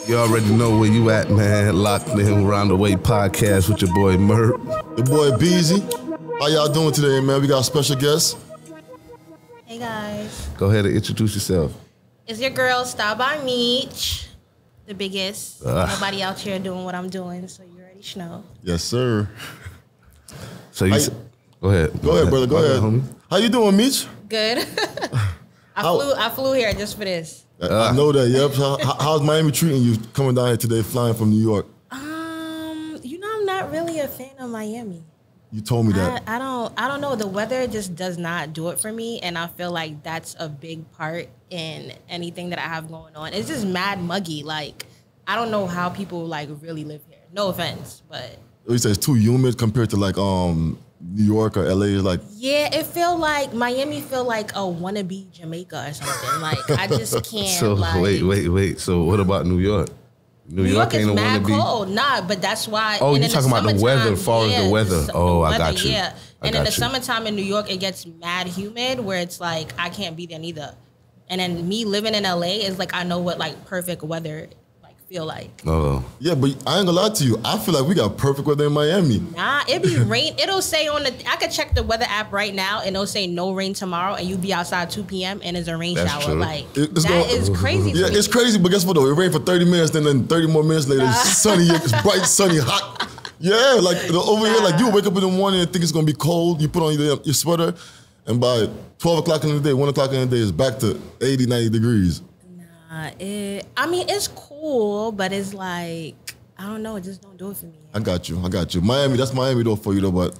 You already know where you at, man. Locked in Round the Way podcast with your boy Mert. Your boy Beezy. How y'all doing today, man? We got a special guest. Hey guys. Go ahead and introduce yourself. It's your girl, Style by Meech. The biggest. Nobody out here doing what I'm doing, so you already know. Yes, sir. So you go ahead. Go ahead, brother. Go ahead. Homie. How you doing, Meech? Good. I flew here just for this. I know that, yep. How's Miami treating you coming down here today, flying from New York? I'm not really a fan of Miami. You told me that. I don't know. The weather just does not do it for me, and I feel like that's a big part in anything that I have going on. It's just mad muggy. Like, I don't know how people like really live here. No offense, but you say it's too humid compared to like New York or LA. Is like, yeah, it feel like Miami feel like a wannabe Jamaica or something. Like, I just can't. So like, wait. So what about New York? New York is mad cold. Nah, but that's why. Oh, you're talking about the weather, as far as the weather. Oh, I got you. Yeah, and in the summertime in New York, it gets mad humid, where it's like I can't be there neither. And then me living in LA is like I know what like perfect weather like feel like. Oh. Yeah, but I ain't gonna lie to you. I feel like we got perfect weather in Miami. It be rain. It'll say I could check the weather app right now, and it'll say no rain tomorrow, and you be outside 2 p.m. and it's a rain shower. True. Like that is crazy. Yeah, it's crazy, but guess what though? It rained for 30 minutes, then 30 more minutes later, it's sunny. It's bright, sunny, hot. Yeah, like over here, like you wake up in the morning and think it's gonna be cold. You put on your sweater, and by 12 o'clock in the day, 1 o'clock in the day, it's back to 80, 90 degrees. It's cool, but it's like, I don't know, it just don't do it for me. I got you. Miami, that's Miami though for you though, but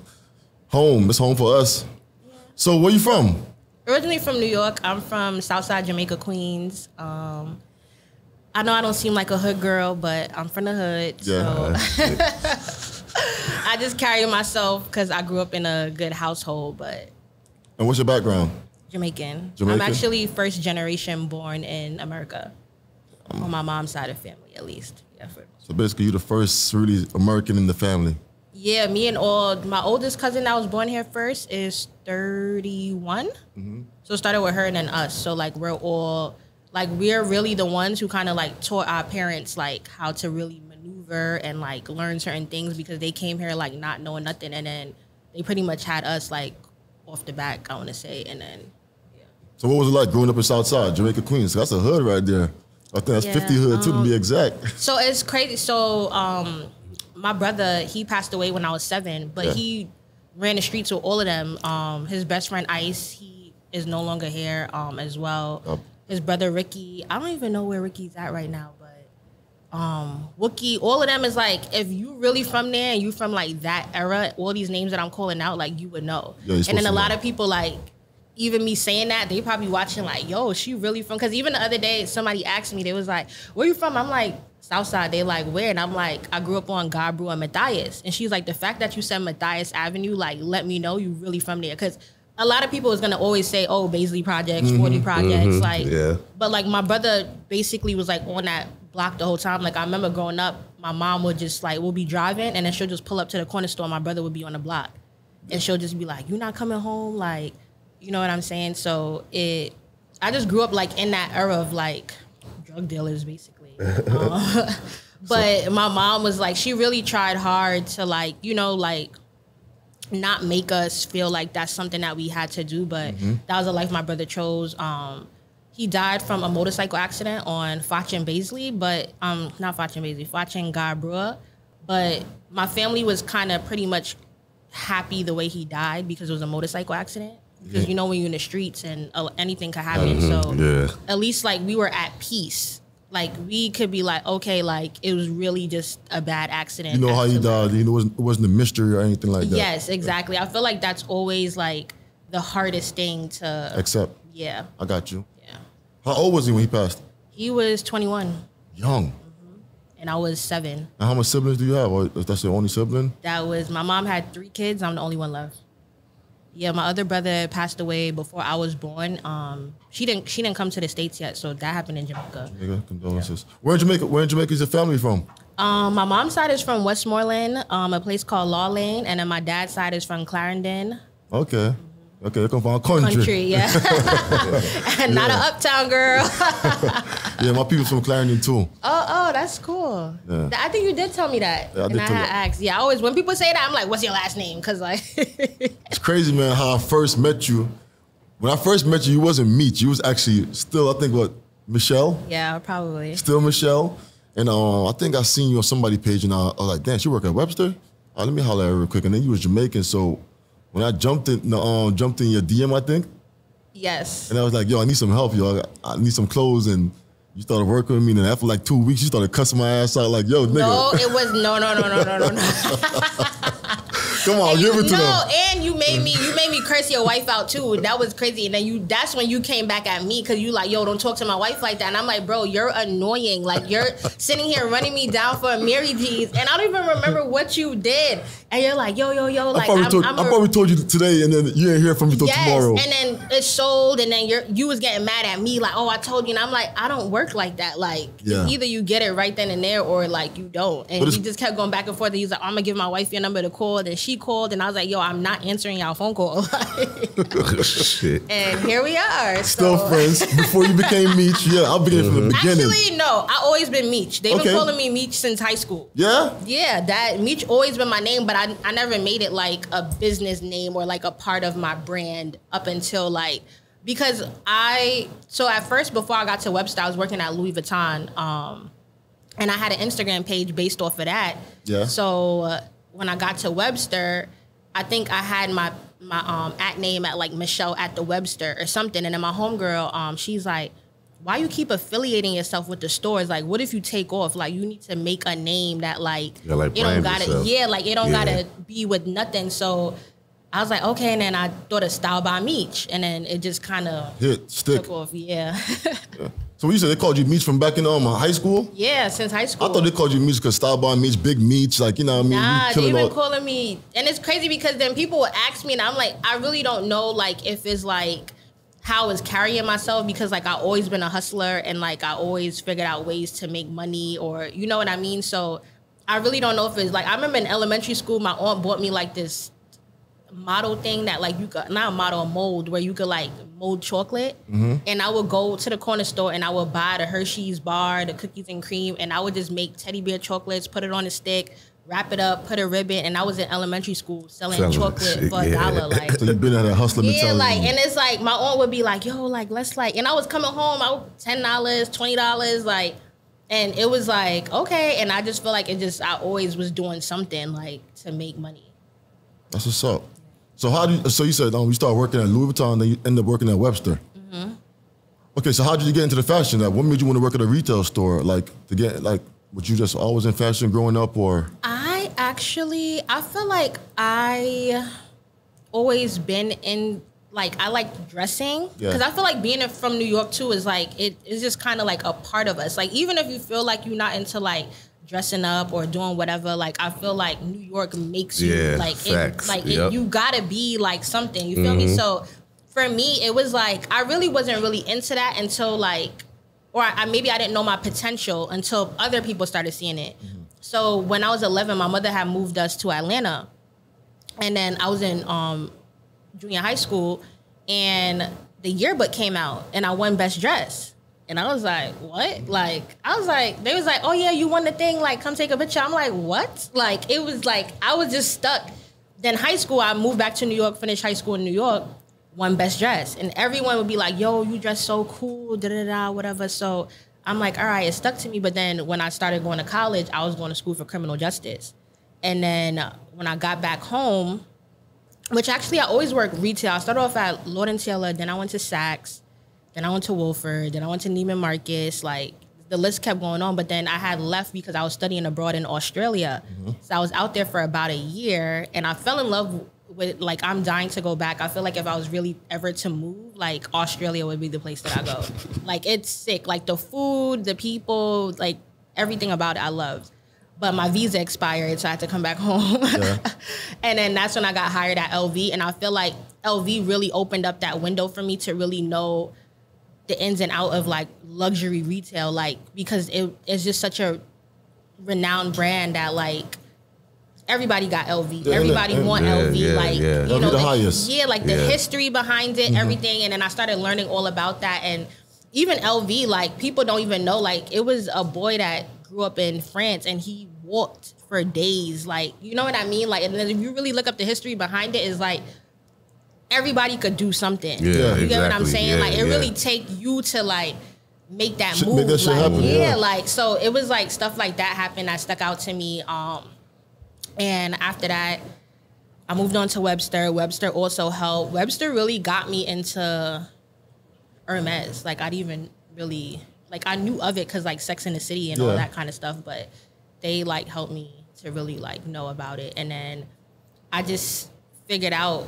it's home for us. Yeah. So where you from? Originally from New York. I'm from Southside Jamaica, Queens. I know I don't seem like a hood girl, but I'm from the hood. Yeah. So I just carry myself because I grew up in a good household, but. And what's your background? Jamaican. I'm actually first generation born in America. On my mom's side of the family, at least. Yeah. So basically, you're the first really American in the family. Yeah, me and my oldest cousin that was born here first is 31. Mm-hmm. So it started with her and then us. So like we're really the ones who kind of like taught our parents like how to really maneuver and like learn certain things because they came here like not knowing nothing, and then they pretty much had us like off the back, I want to say, and then. So what was it like growing up in Southside, Jamaica, Queens? That's a hood right there. I think that's 50 hood too, to be exact. So it's crazy. So my brother, he passed away when I was 7, but he ran the streets with all of them. His best friend Ice, he is no longer here as well. His brother Ricky, I don't even know where Ricky's at right now, but Wookie, all of them is like, if you really from there and you from like that era, all these names that I'm calling out, like you would know. Yeah, and then a lot of people like, even me saying that, they probably watching like, yo, she really from, because even the other day, somebody asked me, they was like, where you from? I'm like, Southside. They like, where? And I'm like, I grew up on Garbrew and Matthias. And she's like, the fact that you said Matthias Avenue, like, let me know you really from there. Because a lot of people is going to always say, oh, Baisley Projects, 40 Projects. But like my brother basically was like on that block the whole time. Like I remember growing up, my mom would just like, we'll be driving and then she'll just pull up to the corner store. My brother would be on the block. And she'll just be like, you not coming home? Like, you know what I'm saying? So I just grew up like in that era of like drug dealers basically. But my mom was like, she really tried hard to like, you know, like not make us feel like that's something that we had to do. But that was a life my brother chose. He died from a motorcycle accident on Foch and Baisley, but not Foch and Baisley, Foch and Garbrew. But my family was kind of pretty much happy the way he died because it was a motorcycle accident. Because you know when you're in the streets and anything could happen. So at least like we were at peace. Like we could be like, okay, like it was really just a bad accident. You know how he died. You know it wasn't a mystery or anything like that. Yes, exactly. I feel like that's always like the hardest thing to accept. Yeah. I got you. Yeah. How old was he when he passed? He was 21. Young. And I was 7. And how much siblings do you have? Or that's your only sibling? My mom had 3 kids. I'm the only one left. Yeah, my other brother passed away before I was born. She didn't come to the States yet, so that happened in Jamaica. Condolences. Yeah. Where in Jamaica is your family from? My mom's side is from Westmoreland, a place called Law Lane, and then my dad's side is from Clarendon. Okay. Okay, they come from country. Country, yeah. And not an uptown girl. Yeah, my people's from Clarendon too. Oh, that's cool. Yeah. I think you did tell me that. Yeah, I and did I tell had you. asked. Yeah, I always, when people say that, I'm like, what's your last name? Because, like, It's crazy, man, how I first met you. When I first met you, you wasn't Meech. You was actually still, I think, what, Michelle? yeah, probably. Still Michelle. And I think I seen you on somebody's page, and I was like, damn, she work at Webster? Let me holler at her real quick. And then you was Jamaican, so when I jumped in your DM, I think, Yes. and I was like, yo, I need some help, yo. I need some clothes, and you started working with me, and then after like 2 weeks, you started cussing my ass out like, yo, nigga. No, it was, no. Come on, give it to them. No, and you made me curse your wife out too. That was crazy. And then that's when you came back at me because you like, yo, don't talk to my wife like that. And I'm like, bro, you're annoying. Like, you're sitting here running me down for a Mary G's, and I don't even remember what you did. And you're like, yo, like, I probably told you today, and then you didn't hear from me till tomorrow. And then it sold, and then you was getting mad at me, like, oh, I told you. And I'm like, I don't work like that. Like, either you get it right then and there, or like you don't. And we just kept going back and forth. And he was like, I'm gonna give my wife your number to call. Then she called, and I was like, yo, I'm not answering y'all phone call. Shit. And here we are. Still friends. Before you became Meech, yeah, I began from the beginning. Actually, no, I always been Meech. They've been calling me Meech since high school. Yeah? Yeah, that Meech always been my name, but I never made it like a business name or like a part of my brand up until like, because so at first, before I got to Webster, I was working at Louis Vuitton, and I had an Instagram page based off of that. Yeah. So when I got to Webster, I think I had my at name at like Michelle at the Webster or something. And then my homegirl, she's like, why you keep affiliating yourself with the stores? Like, what if you take off? Like, you need to make a name that like, Yeah, like it don't brand gotta, yourself. like it don't gotta be with nothing. So I was like, okay. And then I thought of Style by Meech, and then it just kind of stick. took off. Yeah. Yeah. So what you said, they called you Meech from back in high school? Yeah, since high school. I thought they called you Meech because Style by Meech, Big Meech, like, you know what I mean? Nah, they been calling me, and it's crazy because then people will ask me, and I'm like, I really don't know, like, if it's like how I was carrying myself, because like I always been a hustler, and like I always figured out ways to make money, or you know what I mean. So I really don't know if it's like, I remember in elementary school, my aunt bought me like this model thing that like you could, not a model, a mold where you could like mold chocolate. And I would go to the corner store and I would buy the Hershey's bar, the cookies and cream, and I would just make teddy bear chocolates, put it on a stick, wrap it up, put a ribbon, and I was in elementary school selling chocolate for $1. Like, So you've been at a hustler mentality. yeah, like, and it's like my aunt would be like, yo, like, let's like, and I was coming home, I would $10, $20, like, and it was like, okay, and I just feel like I always was doing something like to make money. That's what's up. So so you said you started working at Louis Vuitton, then you ended up working at Webster. Okay, so how did you get into the fashion? Like, what made you want to work at a retail store? Like, to get, like, was you just always in fashion growing up, or? I feel like I always been in, like, I like dressing. Because I feel like being from New York too is like, it's just kind of like a part of us. Like, even if you feel like you're not into like dressing up or doing whatever, like I feel like New York makes you like, facts. You gotta be like something, you feel me? So for me, it was like, I really wasn't really into that until like, or maybe I didn't know my potential until other people started seeing it. So when I was 11, my mother had moved us to Atlanta, and then I was in junior high school, and the yearbook came out, and I won Best Dress. And I was like, what? Like, I was like, they was like, oh yeah, you won the thing, like, come take a picture. I'm like, what? Like, it was like, I was just stuck. Then high school, I moved back to New York, finished high school in New York, won Best Dress. And everyone would be like, yo, you dress so cool, da-da-da, whatever. So I'm like, all right, it stuck to me. But then when I started going to college, I was going to school for criminal justice. And then when I got back home, which actually I always worked retail. I started off at Lord & Taylor, then I went to Saks, then I went to Wolford, then I went to Neiman Marcus. Like, the list kept going on, but then I had left because I was studying abroad in Australia. So I was out there for about a year, and I fell in love with, like, I'm dying to go back. I feel like if I was really ever to move, like, Australia would be the place that I go. Like, it's sick. Like, the food, the people, like, everything about it I loved. But my visa expired, so I had to come back home. And then that's when I got hired at LV, and I feel like LV really opened up that window for me to really know the ins and out of like luxury retail, like, because it's just such a renowned brand that like everybody got LV, everybody want LV, you know, the highest. Yeah, like the history behind it, everything. And then I started learning all about that, and even LV, like people don't even know, like it was a boy that grew up in France and he walked for days. Like, you know what I mean? Like, and then if you really look up the history behind it, is like everybody could do something. Yeah, you get what I'm saying? Yeah, like it really take you to like make that move. Make that shit like, happen. Yeah, like so it was like stuff like that happened that stuck out to me. And after that, I moved on to Webster. Webster also helped. Webster really got me into Hermes. Like I didn't even really, like I knew of it because like Sex in the City and all that kind of stuff, but they like helped me to really like know about it. And then I just figured out,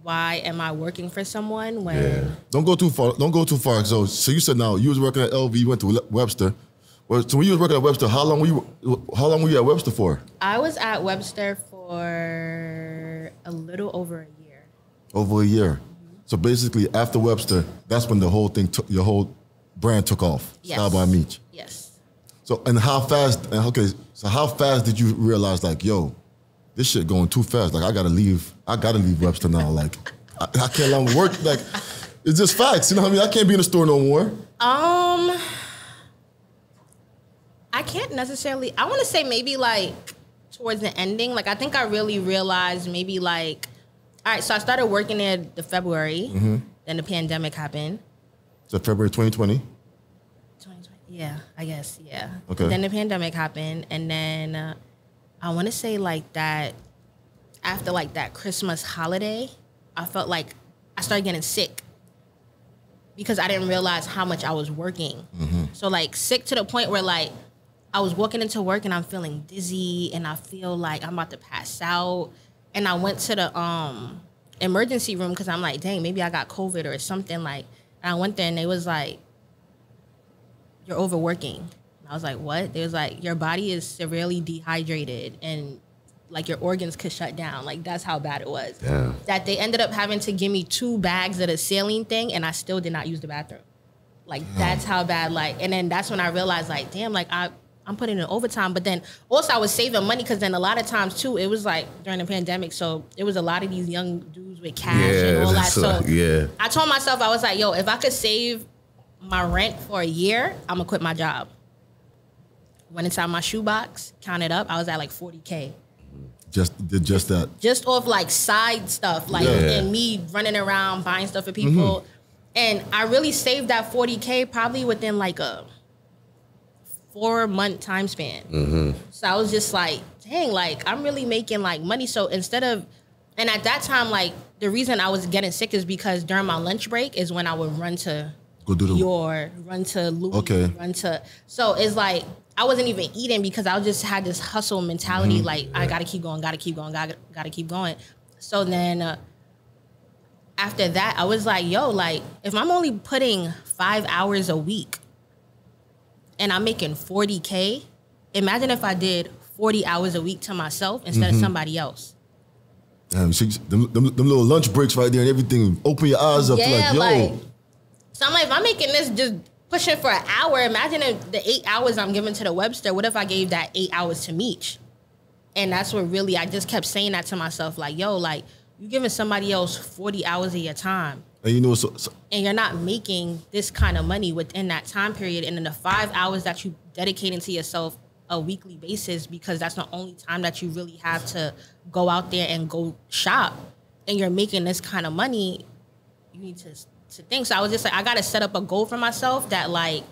why am I working for someone when... Don't go too far. Don't go too far. So you said now you was working at LV, you went to Webster. Well, so when you was working at Webster, how long were you at Webster for? I was at Webster for a little over a year. Over a year. So basically, after Webster, that's when the whole thing your whole brand took off. Yes. Style by Meech. Yes. So how fast did you realize like, yo, this shit going too fast. Like I gotta leave Webster now. Like I can't longer work. Like it's just facts. You know what I mean? I can't be in the store no more. I can't necessarily. I want to say maybe like towards the ending. Like I think I really realized maybe like, all right. So I started working there the February. Then the pandemic happened. So February 2020. 2020. Yeah, I guess. Yeah. Okay. Then the pandemic happened, and then. I want to say like that after like that Christmas holiday, I felt like I started getting sick because I didn't realize how much I was working. So like sick to the point where like I was walking into work and I'm feeling dizzy and I feel like I'm about to pass out. And I went to the emergency room because I'm like, dang, maybe I got COVID or something. Like, and I went there and they was like, you're overworking. I was like, what? They was like, your body is severely dehydrated and like your organs could shut down. Like that's how bad it was. Yeah. That they ended up having to give me 2 bags of the saline thing and I still did not use the bathroom. Like that's how bad, like, and then that's when I realized like, damn, like I'm putting in overtime. But then also I was saving money because then a lot of times too, it was like during the pandemic. So it was a lot of these young dudes with cash and all that. So I told myself, I was like, yo, if I could save my rent for a year, I'm gonna quit my job. Went inside my shoebox, counted up. I was at like 40K. Just that. Just off like side stuff, like and me running around buying stuff for people. And I really saved that 40K probably within like a 4-month time span. So I was just like, dang, like I'm really making like money. So instead of, and at that time, like the reason I was getting sick is because during my lunch break is when I would run to run to Louis, run to, so it's like, I wasn't even eating because I just had this hustle mentality. Like I gotta keep going, gotta keep going. So then after that, I was like, yo, like if I'm only putting 5 hours a week and I'm making 40K, imagine if I did 40 hours a week to myself instead of somebody else. See, them little lunch breaks right there and everything, open your eyes up to like, yo. Like, so I'm like, if I'm making this just pushing for an hour, imagine if the 8 hours I'm giving to the Webster, what if I gave that 8 hours to Meech? And that's what really, I just kept saying that to myself, like, yo, like, you giving somebody else 40 hours of your time. And you know, and you're not making this kind of money within that time period. And then the 5 hours that you dedicating to yourself a weekly basis, because that's the only time that you really have to go out there and go shop, and you're making this kind of money, you need to think. So I was just like, I got to set up a goal for myself that like,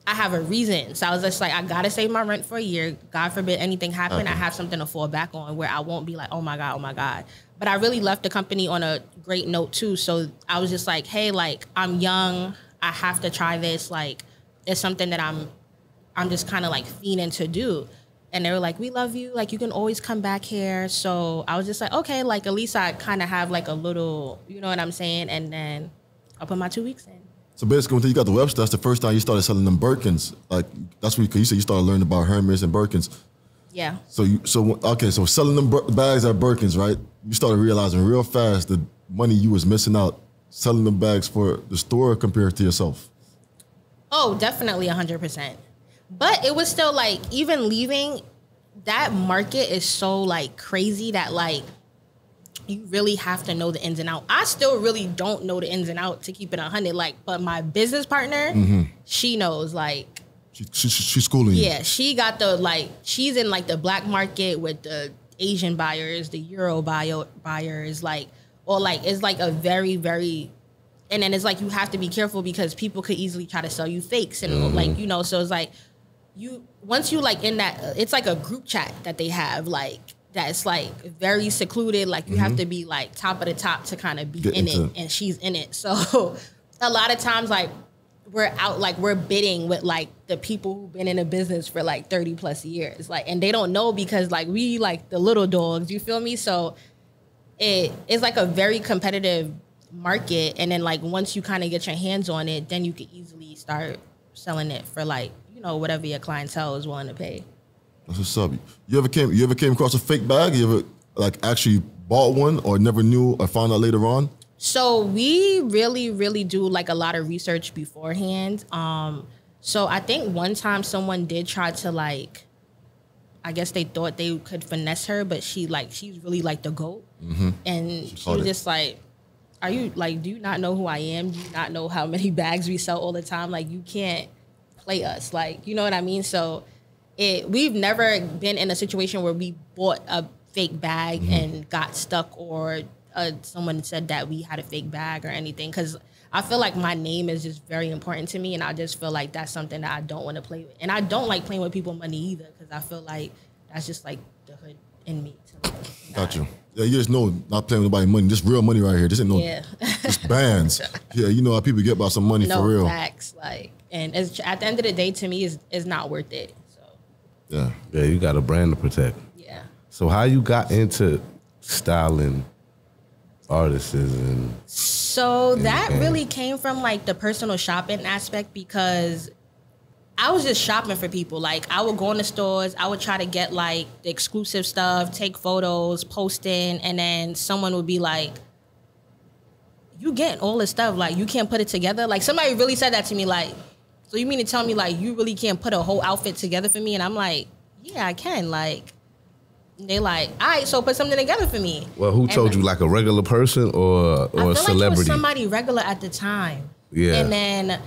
I have a reason. So I was just like, I got to save my rent for a year. God forbid anything happen, I have something to fall back on where I won't be like, oh my God. But I really left the company on a great note too. So I was just like, hey, like I'm young. I have to try this. Like it's something that I'm just kind of like fiending to do. And they were like, we love you. Like you can always come back here. So I was just like, okay, like at least I kind of have like a little, you know what I'm saying? And then I'll put my 2 weeks in. So basically, when you got the Webster, that's the first time you started selling them Birkins. Like that's when you said you started learning about Hermes and Birkins. Yeah. So selling them bags at Birkins, right? You started realizing real fast the money you was missing out selling them bags for the store compared to yourself. Oh, definitely 100%. But it was still like, even leaving, that market is so like crazy that like you really have to know the ins and out. I still really don't know the ins and out to keep it 100. Like, but my business partner, she knows. Like, she's schooling you. Yeah, she got the she's in like the black market with the Asian buyers, the Euro buyers, like, or like it's like a very, very, and then it's like you have to be careful because people could easily try to sell you fakes and like, you know, so it's like once you like in that, it's like a group chat that they have, like that's like very secluded, like you have to be like top of the top to kind of be in it, and she's in it. So a lot of times like we're out, like we're bidding with like the people who've been in the business for like 30 plus years, like, and they don't know because like we like the little dogs, you feel me? So it's like a very competitive market, and then like once you kind of get your hands on it, then you could easily start selling it for like, you know, whatever your clientele is willing to pay. That's what's up. You ever came across a fake bag? You ever like actually bought one or never knew or found out later on? So we really, really do like a lot of research beforehand. So I think one time someone did try to like, I guess they thought they could finesse her, but she's really like the GOAT. And she was just like, are you like, do you not know who I am? Do you not know how many bags we sell all the time? Like, you can't play us. Like, you know what I mean? So we've never been in a situation where we bought a fake bag and got stuck, or someone said that we had a fake bag or anything. Because I feel like my name is just very important to me, and I just feel like that's something that I don't want to play with. And I don't like playing with people's money either, because I feel like that's just like the hood in me. Got you. Yeah, you just know not playing with nobody's money. This real money right here. This ain't no this bands. Yeah, you know how people get about some money for real. No facts. Like, and at the end of the day, to me, is not worth it. So yeah, you got a brand to protect. Yeah. So how you got into styling artists and so that really came from like the personal shopping aspect, because I was just shopping for people. Like, I would go in the stores, I would try to get like the exclusive stuff, take photos, post in, and then someone would be like, you getting all this stuff, like you can't put it together? Like, somebody really said that to me, like, so you mean to tell me like you really can't put a whole outfit together for me? And I'm like, yeah, I can. Like, they like, all right, so put something together for me. Well, who told you, like a regular person or a celebrity? Like it was somebody regular at the time. Yeah. And then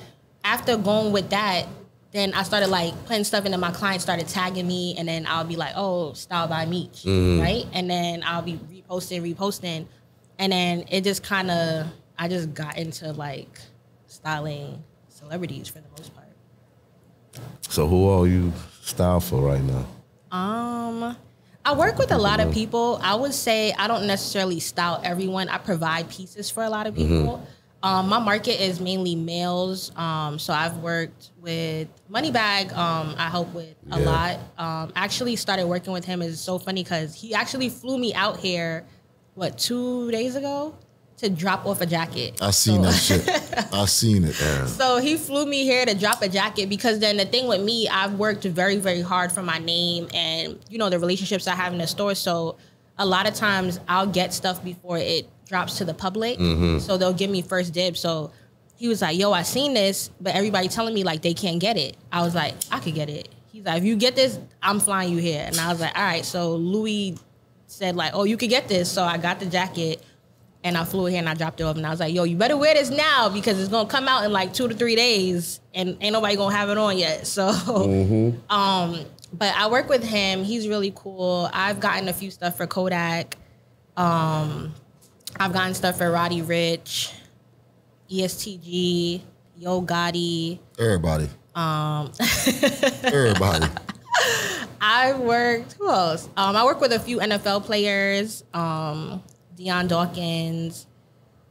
after going with that, then I started like putting stuff in, and my clients started tagging me, and then I'll be like, oh, style by Meech, right? And then I'll be reposting. And then it just kind of, I just got into like styling celebrities for the most part. So who are you style for right now? I work with a lot of people. I would say I don't necessarily style everyone. I provide pieces for a lot of people. My market is mainly males. So I've worked with Moneybag. I help with a lot. Actually started working with him is so funny because he actually flew me out here, 2 days ago, to drop off a jacket. I seen that shit. I seen it. Yeah. So he flew me here to drop a jacket, because then the thing with me, I've worked very, very hard for my name and, you know, the relationships I have in the store. So a lot of times I'll get stuff before it drops to the public. So they'll give me first dibs. So he was like, yo, I seen this, but everybody telling me like they can't get it. I was like, I could get it. He's like, if you get this, I'm flying you here. And I was like, all right. So Louis said like, oh, you could get this. So I got the jacket and I flew here and I dropped it off. And I was like, yo, you better wear this now, because it's going to come out in like 2 to 3 days and ain't nobody going to have it on yet. So, but I work with him. He's really cool. I've gotten a few stuff for Kodak. I've gotten stuff for Roddy Ricch, ESTG, Yo Gotti. Everybody. Everybody. I worked, who else? I work with a few NFL players, Deion Dawkins.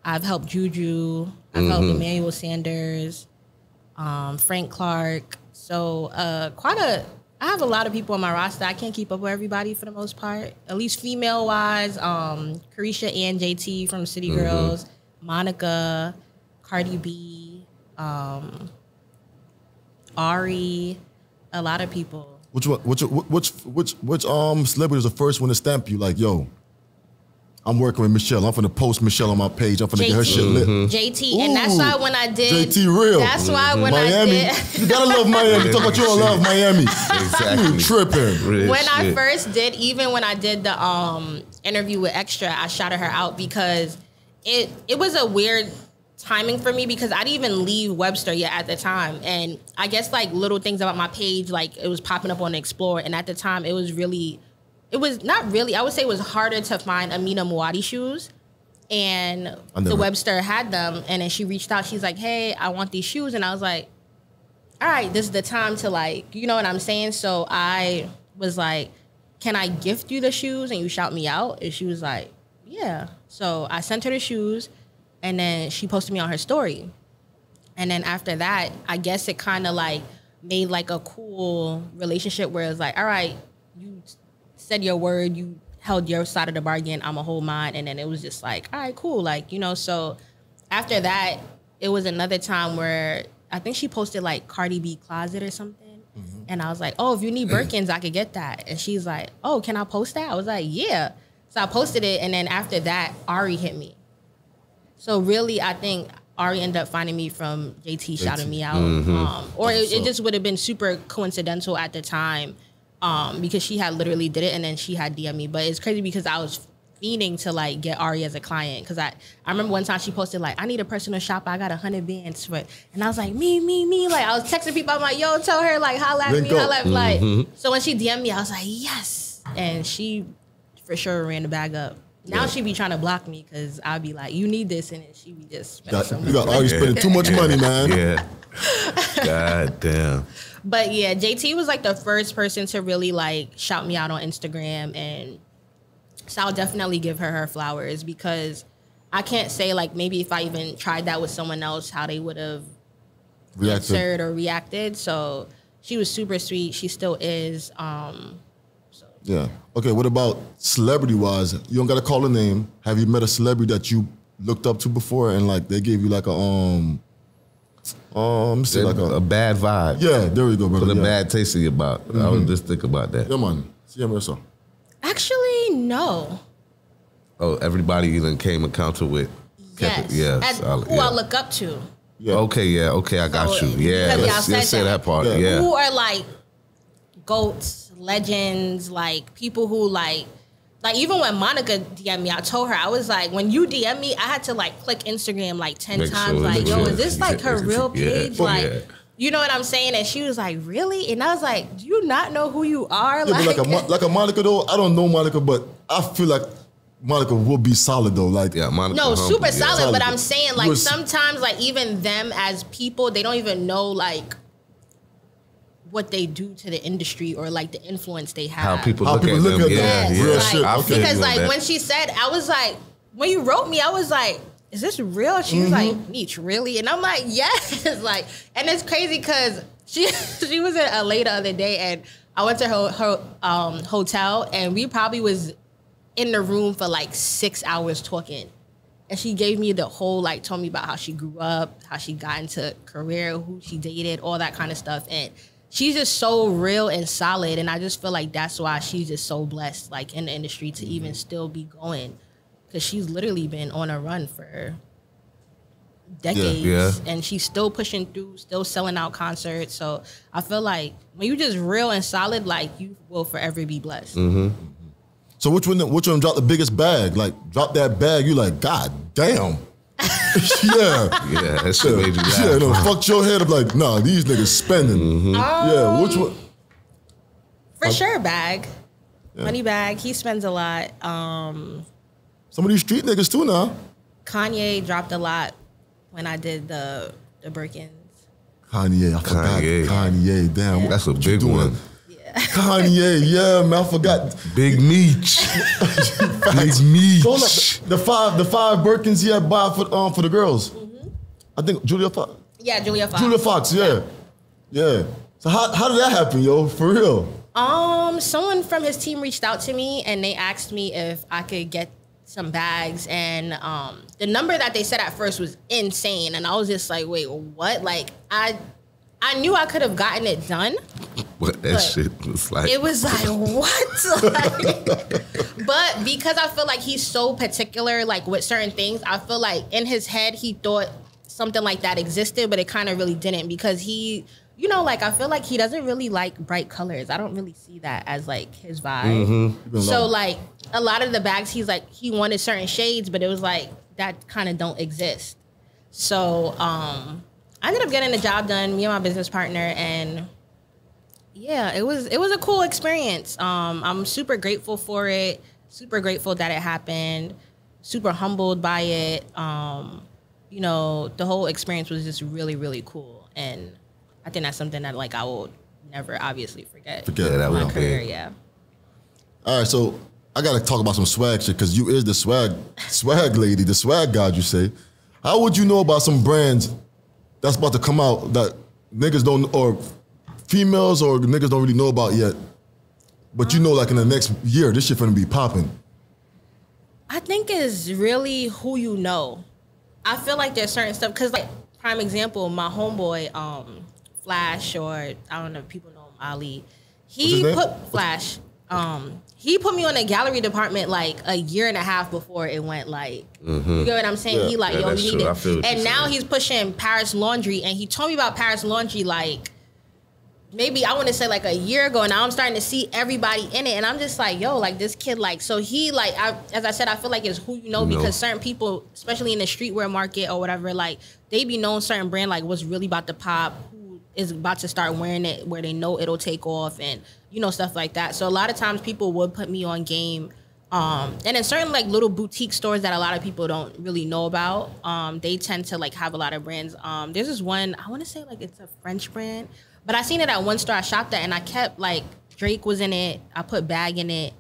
I've helped Juju. I've helped Emmanuel Sanders, Frank Clark. So I have a lot of people on my roster. I can't keep up with everybody for the most part, at least female-wise. Carisha and JT from City Girls, Monica, Cardi B, Ari, a lot of people. Which celebrity was the first one to stamp you? Like, yo, I'm working with Michelle. I'm finna post Michelle on my page. I'm finna get her shit lit. JT, and that's why when I did JT real. That's why when Miami. I did You gotta love Miami. Talk about you don't love Miami. Exactly. You tripping. Real when shit. I first did, even when I did the interview with Extra, I shouted her out because it was a weird timing for me because I didn't even leave Webster yet at the time. And I guess like little things about my page, like it was popping up on the Explorer. And at the time it was not really, I would say it was harder to find Amina Muaddi shoes. And the Webster had them. And then she reached out, she's like, hey, I want these shoes. And I was like, all right, this is the time to like, you know what I'm saying? So I was like, can I gift you the shoes and you shout me out? And she was like, yeah. So I sent her the shoes. And then she posted me on her story. And then after that, I guess it kind of like made like a cool relationship where it's like, all right, you said your word, you held your side of the bargain, I'm gonna hold mine. And then it was just like, all right, cool. Like, you know, so after that, it was another time where I think she posted like Cardi B closet or something. Mm-hmm. And I was like, oh, if you need Birkins, I could get that. And she's like, oh, can I post that? I was like, yeah. So I posted it. And then after that, Ari hit me. So really, I think Ari ended up finding me from JT shouting me out. Mm-hmm. Or it just would have been super coincidental at the time because she had literally did it and then she had DM me. But it's crazy because I was fiending to like get Ari as a client because I remember one time she posted like, I need a personal shopper. I got 100 bands for it. And I was like, me. Like I was texting people. I'm like, yo, tell her like, holla at me. Like, so when she DM'd me, I was like, yes. And she for sure ran the bag up. Now she be trying to block me because I'll be like, you need this, and then she be just spending so much You got Ari spending too much money, man. Yeah. God damn. But yeah, JT was like the first person to really like shout me out on Instagram, and so I'll definitely give her flowers because I can't say like maybe if I even tried that with someone else, how they would have answered or reacted. So she was super sweet. She still is. Yeah. Okay, what about celebrity-wise? You don't got to call a name. Have you met a celebrity that you looked up to before and like they gave you like a a bad vibe? Yeah, there we go, brother. Put a bad taste in your mouth. I was just think about that. Yeah, man. See him also. Actually, no. Oh, everybody you done came encounter with. Yes. Yes. Who I look up to. Yeah. Okay, I got you. Yeah, let's say that part. Yeah. Who are like GOATs, legends, like people who like even when Monica DM'd me, I told her, I was like, when you DM me, I had to like click Instagram like 10 times. Like, yo, is this like her real page? Like, you know what I'm saying? And she was like, really? And I was like, do you not know who you are? Yeah, like, like a Monica though, I don't know Monica, but I feel like Monica will be solid though. Like, yeah, Monica. No, super solid. But I'm saying like sometimes like even them as people, they don't even know like what they do to the industry or like the influence they have. How people look at them. Yeah. Real like, shit. Because like when she said, I was like, when you wrote me, I was like, is this real? She was like, Meech, really? And I'm like, yes. Like, and it's crazy because she was in LA the other day and I went to her hotel and we probably was in the room for like 6 hours talking. And she gave me the whole, like, told me about how she grew up, how she got into career, who she dated, all that kind of stuff. And she's just so real and solid, and I just feel like that's why she's just so blessed, like, in the industry to even still be going, because she's literally been on a run for decades, and she's still pushing through, still selling out concerts. So I feel like when you just real and solid, like, you will forever be blessed. So which one dropped the biggest bag? Like, drop that bag, you like, God damn. Yeah, that shit made you laugh. Yeah, no, fucked your head up like, nah, these niggas spending. Yeah, which one? For sure, Bag. Money Bag, he spends a lot. Some of these street niggas too now. Kanye dropped a lot when I did the Birkins. Kanye, I forgot. Kanye, damn. That's a big one. Kanye, yeah, man, I forgot. Big Meech. Big Meech. The five Birkins he had bought for the girls. I think Julia Fox. Yeah, Julia Fox. Julia Fox, yeah. So how did that happen, yo? For real? Someone from his team reached out to me and they asked me if I could get some bags, and the number that they said at first was insane, and I was just like, wait, what? Like, I knew I could have gotten it done. But that shit was like... It was like, what? Like, but because I feel like he's so particular, like with certain things, I feel like in his head, he thought something like that existed, but it kind of really didn't because he, you know, like I feel like he doesn't really like bright colors. I don't really see that as like his vibe. So like a lot of the bags, he's like, he wanted certain shades, but it was like, that kind of don't exist. So I ended up getting the job done, me and my business partner, and yeah, it was a cool experience. I'm super grateful for it. Super grateful that it happened. Super humbled by it. You know, the whole experience was just really, really cool. And I think that's something that like I will never obviously forget. Forget that my career, yeah. All right, so I gotta talk about some swag shit because you is the swag lady, the swag god, you say. How would you know about some brands that's about to come out that niggas don't, or females or niggas don't really know about yet, but you know like in the next year, this shit finna be popping? I think it's really who you know. I feel like there's certain stuff, because like, prime example, my homeboy, Flash, or I don't know if people know him, Ali, he put Flash, he put me on the gallery department like a year and a half before it went like, you get what I'm saying? Yeah. He like, yo, you need it. And now he's pushing Paris Laundry, and he told me about Paris Laundry like, maybe I want to say like a year ago, and now I'm starting to see everybody in it, and I'm just like, yo, like this kid, like, so he like, as I said, I feel like it's who you know, because certain people, especially in the streetwear market or whatever, like they be knowing certain brand like what's really about to pop, who is about to start wearing it, where they know it'll take off, and you know, stuff like that. So a lot of times people would put me on game, and in certain like little boutique stores that a lot of people don't really know about, they tend to like have a lot of brands. There's this one, I want to say like it's a French brand. But I seen it at one store I shopped at, and I kept like, Drake was in it, I put Bag in it,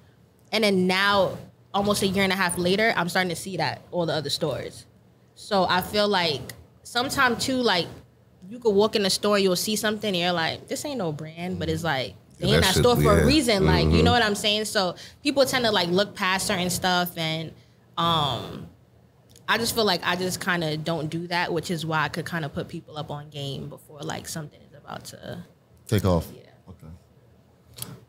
and then now, almost a year and a half later, I'm starting to see that at all the other stores. So I feel like sometimes too, like you could walk in the store, you'll see something, and you're like, this ain't no brand, but it's like, they in that store for a reason, like, you know what I'm saying? So people tend to like look past certain stuff, and I just feel like I just kind of don't do that, which is why I could kind of put people up on game before like something is about to take off. Yeah. Okay.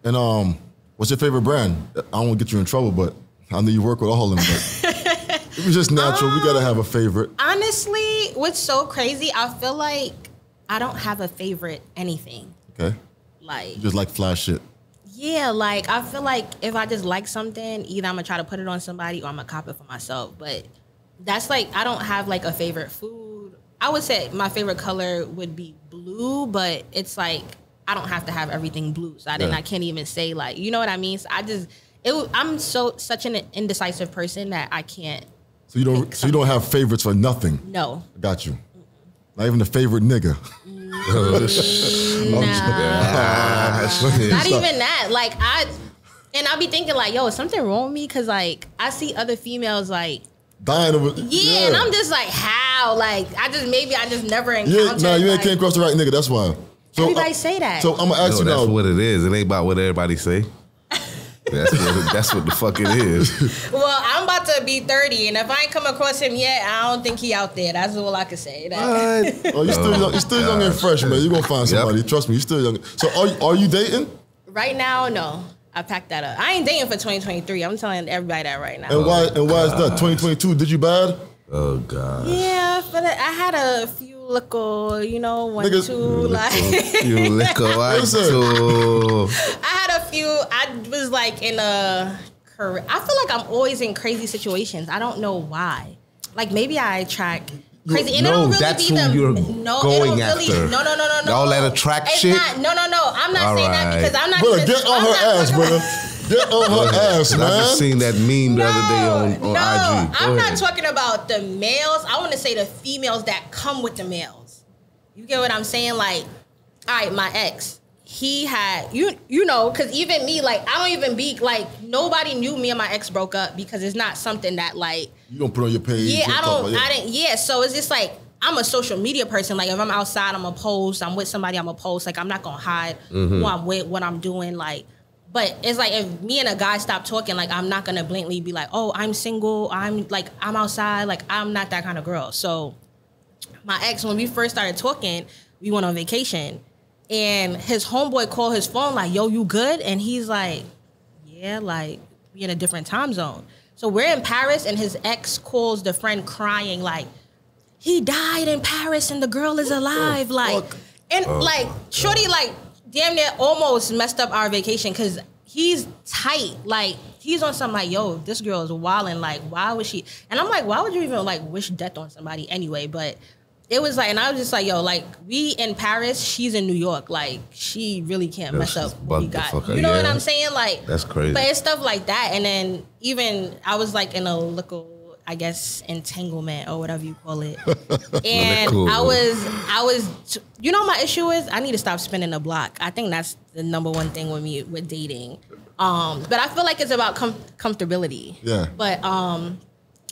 And what's your favorite brand? I don't want to get you in trouble, but I know you work with all of them. But it was just natural. We gotta have a favorite. Honestly, what's so crazy, I feel like I don't have a favorite anything. Okay. Like, you just like flash shit. Yeah, like I feel like if I just like something, either I'm gonna try to put it on somebody or I'm gonna cop it for myself. But that's like, I don't have like a favorite food. I would say my favorite color would be blue, but it's like I don't have to have everything blue. So I can't even say like, you know what I mean? So I'm such an indecisive person that I can't. So you don't have favorites for nothing? No. I got you. Not even a favorite nigga. Nah. Not even that. Like I'll be thinking like, yo, is something wrong with me? Cause like I see other females like dying of it. Yeah, and I'm just like, how? Like, I just never encountered. Yeah, you ain't came across the right nigga, that's why. So, everybody say that. So I'm gonna ask you now. That's what it is. It ain't about what everybody say. That's what the fuck it is. Well, I'm about to be 30, and if I ain't come across him yet, I don't think he out there. That's all I can say. Oh, you're still young. You're still young and fresh, man. You're gonna find somebody. Yep. Trust me, you're still young. So are you dating? Right now, no. I packed that up. I ain't dating for 2023. I'm telling everybody that right now. And why is that? 2022, did you bad? Oh, God. Yeah, but I had a few little, you know, one, niggas, two, like. You little, one, two. I had a few, I was like in a career. I feel like I'm always in crazy situations. I don't know why. Like maybe I attract crazy. And no, it don't really that's be who you're going after. No. All that attract shit? No. I'm not saying that because I'm not brother, get on her ass, brother. Get on her ass, man. I just seen that meme the other day on IG. I'm not talking about the males. I want to say the females that come with the males. You get what I'm saying? Like, all right, my ex, he had, you know, because even me, like, I don't even be, like, nobody knew me and my ex broke up because it's not something that, like. You don't put on your page. Yeah, I didn't, so it's just like, I'm a social media person. Like, if I'm outside, I'm going to post. I'm with somebody, I'm going to post. Like, I'm not going to hide who I'm with, what I'm doing, like. But it's like if me and a guy stop talking, like I'm not gonna blatantly be like, oh, I'm single, I'm outside, like I'm not that kind of girl. So my ex, when we first started talking, we went on vacation. And his homeboy called his phone like, yo, you good? And he's like, yeah, like, we in a different time zone. So we're in Paris, and his ex calls the friend crying like, he died in Paris and the girl is alive. Like, and like, shorty, like, damn near almost messed up our vacation because he's tight. Like, he's on some like, yo, this girl is wildin'. Like, why would she? And I'm like, why would you even like wish death on somebody anyway? But it was like, and I was just like, yo, like, we in Paris, she's in New York. Like, she really can't mess up what we got. You know what I'm saying? Like, that's crazy. But it's stuff like that. And then even I was like in a little, I guess, entanglement or whatever you call it. And cool, I was, you know, my issue is I need to stop spinning the block. I think that's the number one thing with me with dating. But I feel like it's about comfortability. Yeah. But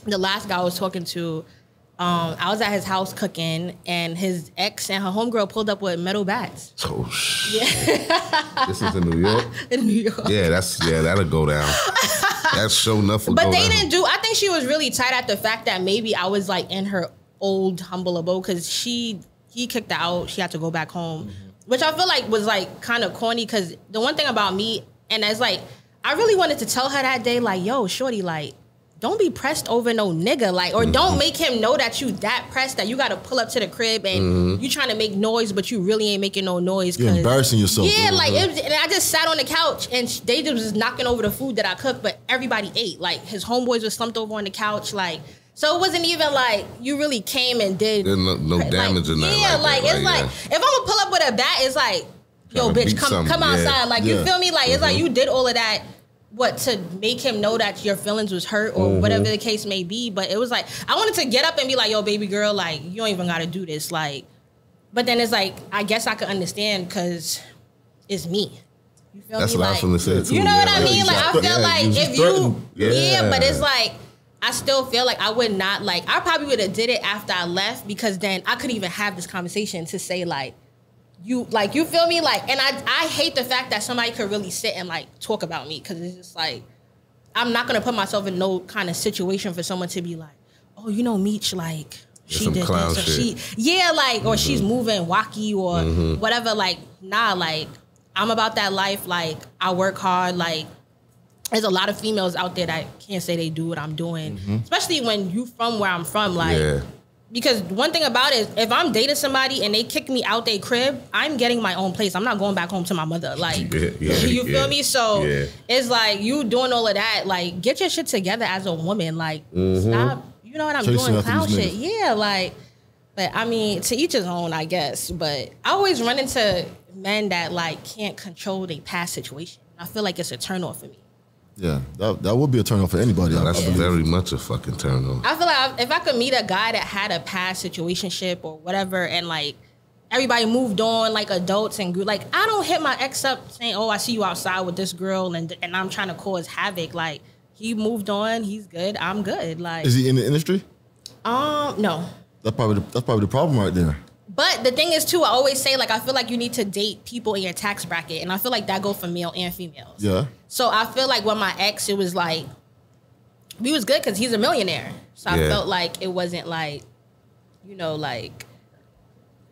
the last guy I was talking to, I was at his house cooking, and his ex and her homegirl pulled up with metal bats. Oh shit! Yeah. This is in New York. In New York. Yeah, that'll go down. That's sure enough. But they didn't do. I think she was really tight at the fact that maybe I was like in her old humble abode because he kicked her out. She had to go back home, which I feel like was like kind of corny. Because the one thing about me, and it's like I really wanted to tell her that day, like, yo, shorty, like, don't be pressed over no nigga, like, or don't make him know that you that pressed that you got to pull up to the crib and you trying to make noise, but you really ain't making no noise. You're embarrassing yourself. Yeah, like, and I just sat on the couch and they just was knocking over the food that I cooked, but everybody ate. Like, his homeboys were slumped over on the couch, like, so it wasn't even like you really came and did no damage like, or nothing. Yeah, like it's like if I'm gonna pull up with a bat, it's like, yo, bitch, come outside. Like, you feel me? Like, it's like you did all of that. What, to make him know that your feelings was hurt or whatever the case may be. But it was like, I wanted to get up and be like, yo, baby girl, like, you don't even got to do this. Like, but then it's like, I guess I could understand because it's me. You feel That's me? what Like, I was going to say too. You know what I mean? Like, I feel yeah, like if you, but it's like, I still feel like I would not, like, I probably would have did it after I left because then I couldn't even have this conversation to say, like, you feel me? Like, and I hate the fact that somebody could really sit and like talk about me because it's just like, I'm not gonna put myself in no kind of situation for someone to be like, oh, you know, Meech, like, she did this or she, like, or she's moving wacky or whatever. Like, nah, like, I'm about that life. Like, I work hard. Like, there's a lot of females out there that can't say they do what I'm doing, especially when you from where I'm from. Like, because one thing about it is, if I'm dating somebody and they kick me out their crib, I'm getting my own place. I'm not going back home to my mother. Like, you feel me? So it's like, you doing all of that. Like, get your shit together as a woman. Like, stop. You know what I'm doing? Clown shit. Yeah, like, but I mean, to each his own, I guess. But I always run into men that like can't control their past situation. I feel like it's a turn off for me. Yeah, that would be a turn off for anybody. That's very much a fucking turn off. I feel like if I could meet a guy that had a past situationship or whatever, and like everybody moved on like adults and grew, like, I don't hit my ex up saying, oh, I see you outside with this girl and I'm trying to cause havoc. Like, he moved on, he's good, I'm good. Like, is he in the industry? No. That's probably the problem right there. But the thing is, too, I always say, like, I feel like you need to date people in your tax bracket. And I feel like that goes for male and females. Yeah. So I feel like with my ex, it was like, we was good because he's a millionaire. So I felt like it wasn't like, you know, like,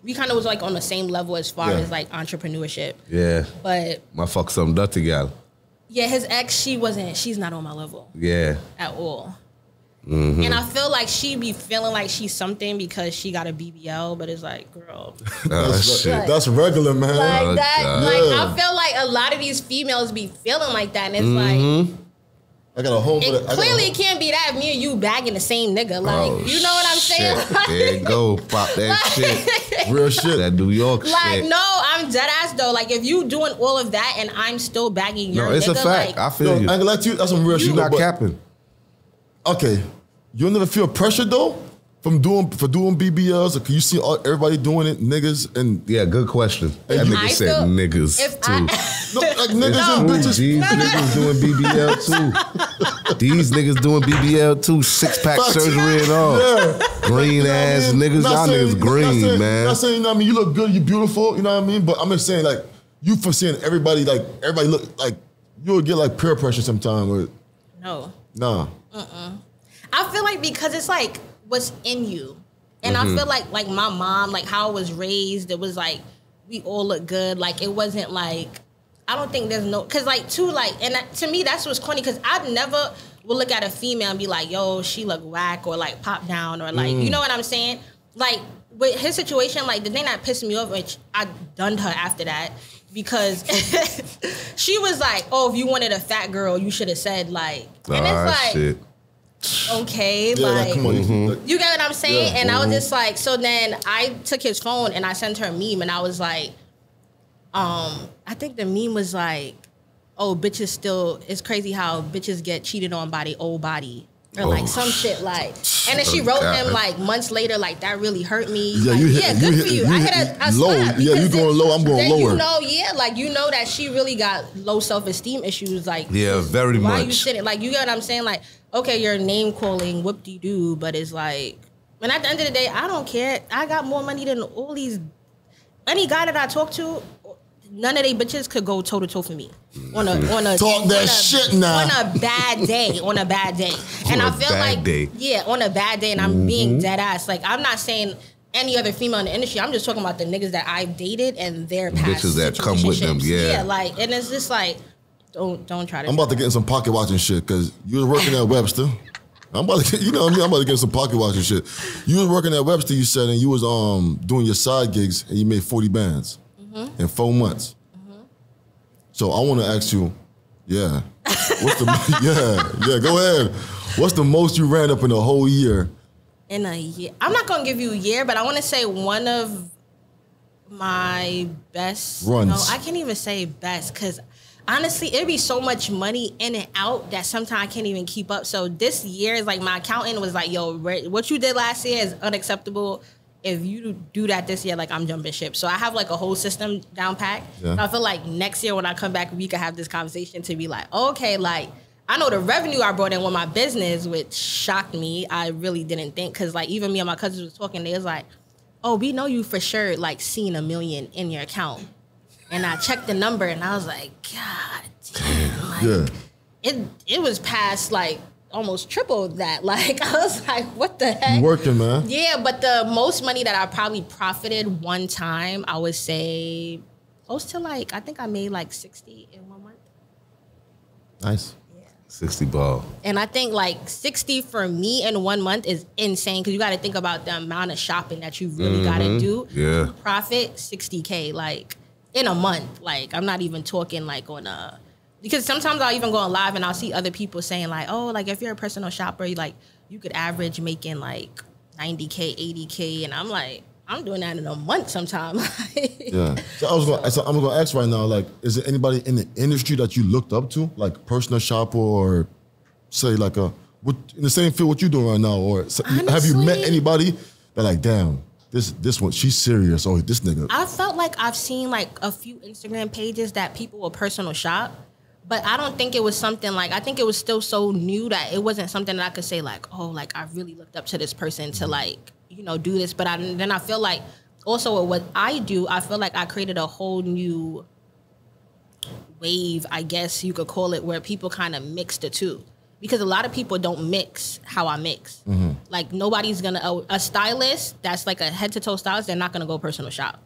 we kind of was like on the same level as far as like entrepreneurship. Yeah. But my fuck something dirty gal. Yeah, his ex, she's not on my level. Yeah. At all. And I feel like she be feeling like she's something because she got a BBL, but it's like, girl. That's regular, man. Like that. Like, I feel like a lot of these females be feeling like that, and it's like, I got a home for that. Clearly, it can't be that me and you bagging the same nigga. Like, you know what I'm saying? There you go. Pop that shit. Real shit. That New York shit. Like, no, I'm dead ass though. Like, if you doing all of that and I'm still bagging your nigga. No, it's a fact. Like, I feel you. I ain't gonna lie to you. That's some real shit. You not capping. Okay. You never feel pressure though? For doing BBLs, or can you see everybody doing it, niggas and good question. That nigga said niggas too. Like niggas and bitches. These niggas doing BBL too. These niggas doing BBL too. 6-pack surgery and all. Yeah. Green ass niggas. Y'all niggas green, man. Not saying, you know what I mean, you look good, you beautiful, you know what I mean? But I'm just saying, like, you for seeing everybody look like, you would get like peer pressure sometime. Or, no. Nah. I feel like because it's like what's in you. And I feel like my mom, like how I was raised, it was like we all look good. Like it wasn't like, I don't think there's no, cause like too like, and to me that's what's corny, cause I never will look at a female and be like, yo, she look whack or like pop down or like, you know what I'm saying? Like with his situation, like the thing that pissed me off, which I dunned her after that, because she was like, oh, if you wanted a fat girl, you should have said like, and it's like, shit. Okay, yeah, like, come on, you get what I'm saying? Yeah, and I was just like, so then I took his phone and I sent her a meme and I was like, I think the meme was like, oh, bitches still, it's crazy how bitches get cheated on by their old body. Or like some shit like, and then she wrote him like months later, like that really hurt me. Yeah, like, you hit, good for you. I hit a low. slap. Yeah, you going low, I'm going lower. You know, yeah, like you know that she really got low self-esteem issues. Like, yeah, very why much. you sitting? Like, you get what I'm saying? Like, okay, you're name calling, whoop-de-doo, but it's like, and at the end of the day, I don't care. I got more money than all these, any guy that I talk to, none of they bitches could go toe to toe for me on a talk that shit now on a bad day, on a bad day, and I feel like yeah, on a bad day, and I'm being dead ass. Like I'm not saying any other female in the industry. I'm just talking about the niggas that I've dated and their past bitches that come with them. Yeah, like, and it's just like don't try to. I'm about to get in some pocket watching shit because you was working at Webster. I'm about to get, you know what I mean? I'm about to get some pocket watching shit. You was working at Webster, you said, and you was doing your side gigs and you made 40 bands in 4 months. So I want to ask you, what's the go ahead. What's the most you ran up in a whole year? In a year, I'm not gonna give you a year, but I want to say one of my best runs. No, I can't even say best because honestly, it'd be so much money in and out that sometimes I can't even keep up. So this year is like my accountant was like, "Yo, what you did last year is unacceptable. If you do that this year, like I'm jumping ship." So I have like a whole system down pat. Yeah. I feel like next year when I come back, we could have this conversation to be like, okay, like I know the revenue I brought in with my business, which shocked me. I really didn't think, because like even me and my cousins was talking, they was like, oh, we know you for sure like seeing $1 million in your account. And I checked the number and I was like, God damn, like it was past like almost triple that. Like I was like, what the heck? You working, man. Yeah, but the most money that I probably profited one time, I would say close to like, I think I made like 60 in 1 month. Nice. Yeah. 60 ball. And I think like 60 for me in 1 month is insane, because you got to think about the amount of shopping that you really got to do. Yeah. Profit 60K like in a month. Like I'm not even talking like on a, because sometimes I'll even go on live and I'll see other people saying like, oh, like if you're a personal shopper, like you could average making like 90K, 80K. And I'm like, I'm doing that in a month sometime. Yeah. So I'm gonna ask right now, like, is there anybody in the industry that you looked up to, like personal shopper, or say like in the same field what you doing right now, or honestly, have you met anybody that like, damn, this one, she's serious, or this nigga? I felt like I've seen like a few Instagram pages that people will personal shop, but I don't think it was something like, I think it was still so new that it wasn't something that I could say like, oh, like I really looked up to this person to like, you know, do this. But then I feel like also what I do, I feel like I created a whole new wave, I guess you could call it, where people kind of mix the two. Because a lot of people don't mix how I mix. Like nobody's gonna, a stylist that's like a head to toe stylist, they're not gonna go personal shop.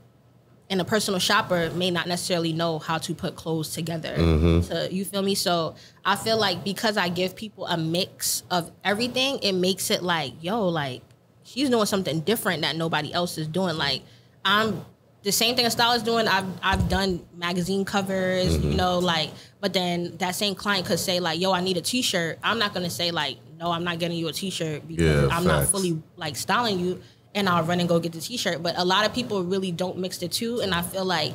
And a personal shopper may not necessarily know how to put clothes together. So, you feel me? So I feel like because I give people a mix of everything, it makes it like, yo, like she's doing something different that nobody else is doing. Like I'm the same thing a stylist doing. I've done magazine covers, you know, like, but then that same client could say like, yo, I need a t-shirt. I'm not gonna say like, no, I'm not getting you a t-shirt because I'm not fully like styling you, and I'll run and go get the t-shirt. But a lot of people really don't mix the two, and I feel like